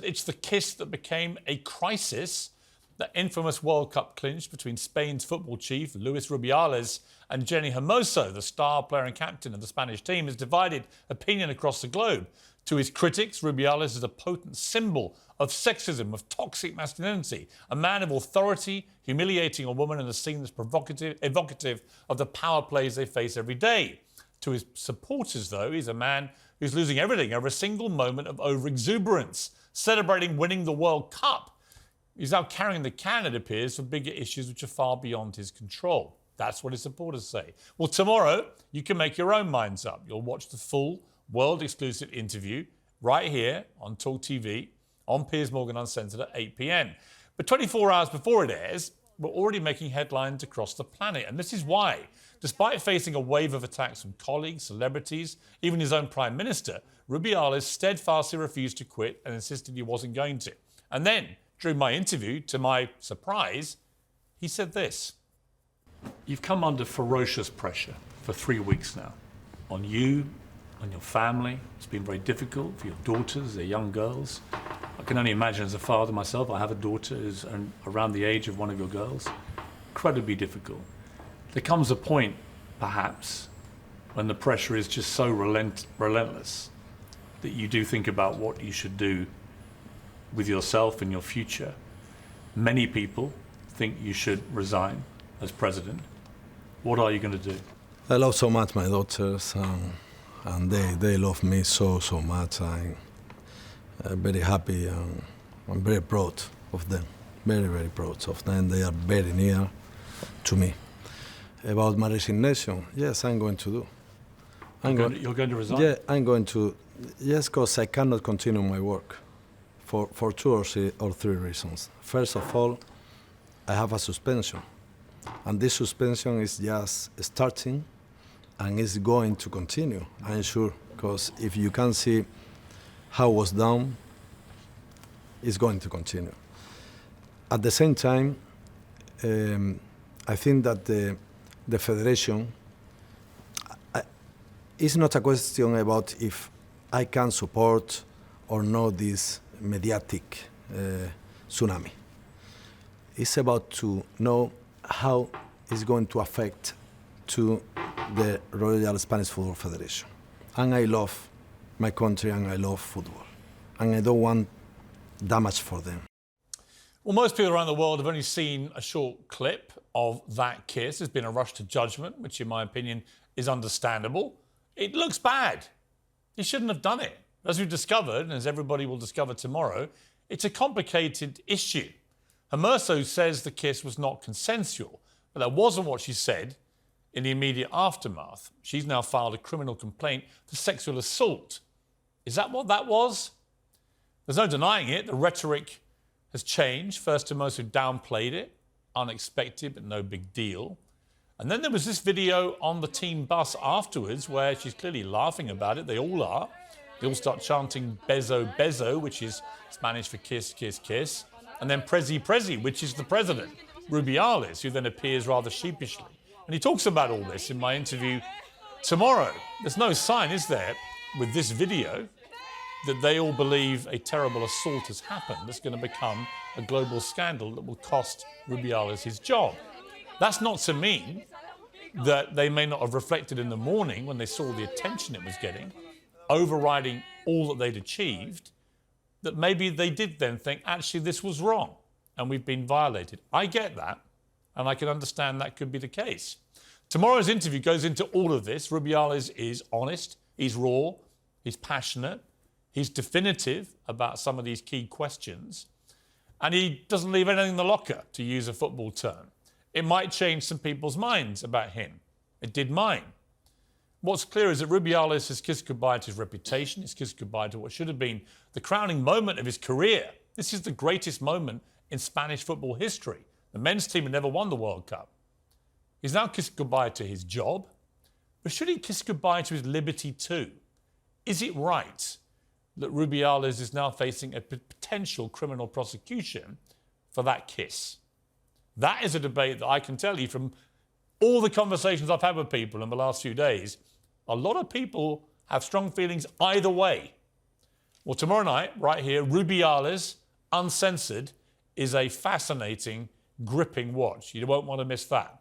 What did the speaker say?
It's the kiss that became a crisis. The infamous World Cup clinch between Spain's football chief, Luis Rubiales, and Jenni Hermoso, the star player and captain of the Spanish team, has divided opinion across the globe. To his critics, Rubiales is a potent symbol of sexism, of toxic masculinity, a man of authority, humiliating a woman in a scene that's evocative of the power plays they face every day. To his supporters, though, he's a man who's losing everything over a single moment of over-exuberance, celebrating winning the World Cup. He's now carrying the can, it appears, for bigger issues which are far beyond his control. That's what his supporters say. Well, tomorrow, you can make your own minds up. You'll watch the full world-exclusive interview right here on Talk TV, on Piers Morgan Uncensored at 8 p.m. But 24 hours before it airs, we're already making headlines across the planet. And this is why, despite facing a wave of attacks from colleagues, celebrities, even his own Prime Minister, Rubiales steadfastly refused to quit and insisted he wasn't going to. And then, during my interview, to my surprise, he said this. You've come under ferocious pressure for 3 weeks now. On you, on your family. It's been very difficult for your daughters, their young girls. I can only imagine as a father myself, I have a daughter who's around the age of one of your girls. Incredibly difficult. There comes a point, perhaps, when the pressure is just so relentless that you do think about what you should do with yourself and your future. Many people think you should resign as president. What are you going to do? I love so much my daughters, and they love me so much. I'm very happy and I'm very proud of them. Very proud of them. They are very near to me. About my resignation, yes, I'm going to do. You're going to resign? Yeah, I'm going to. Yes, because I cannot continue my work for two or three reasons. First of all, I have a suspension. And this suspension is just starting and is going to continue, I'm sure, because if you can see how it was done, it's going to continue. At the same time, I think that the federation, it's not a question about if I can support or not this mediatic tsunami. It's about to know how it's going to affect to the Royal Spanish Football Federation. And I love my country and I love football. And I don't want damage for them. Well, most people around the world have only seen a short clip of that kiss. There's been a rush to judgment, which in my opinion is understandable. It looks bad. He shouldn't have done it. As we've discovered, and as everybody will discover tomorrow, it's a complicated issue. Hermoso says the kiss was not consensual, but that wasn't what she said in the immediate aftermath. She's now filed a criminal complaint for sexual assault. Is that what that was? There's no denying it. The rhetoric has changed. First, Hermoso downplayed it. Unexpected, but no big deal. And then there was this video on the team bus afterwards where she's clearly laughing about it. They all are. They all start chanting beso, beso, which is Spanish for kiss, kiss, kiss. And then prezi, prezi, which is the president, Rubiales, who then appears rather sheepishly. And he talks about all this in my interview tomorrow. There's no sign, is there, with this video, that they all believe a terrible assault has happened that's going to become a global scandal that will cost Rubiales his job. That's not to mean that they may not have reflected in the morning when they saw the attention it was getting, overriding all that they'd achieved, that maybe they did then think, actually, this was wrong and we've been violated. I get that, and I can understand that could be the case. Tomorrow's interview goes into all of this. Rubiales is honest, he's raw, he's passionate, he's definitive about some of these key questions, and he doesn't leave anything in the locker, to use a football term. It might change some people's minds about him. It did mine. What's clear is that Rubiales has kissed goodbye to his reputation. He's kissed goodbye to what should have been the crowning moment of his career. This is the greatest moment in Spanish football history. The men's team had never won the World Cup. He's now kissed goodbye to his job. But should he kiss goodbye to his liberty too? Is it right that Rubiales is now facing a potential criminal prosecution for that kiss? That is a debate that I can tell you from all the conversations I've had with people in the last few days. A lot of people have strong feelings either way. Well, tomorrow night, right here, Rubiales, Uncensored, is a fascinating, gripping watch. You won't want to miss that.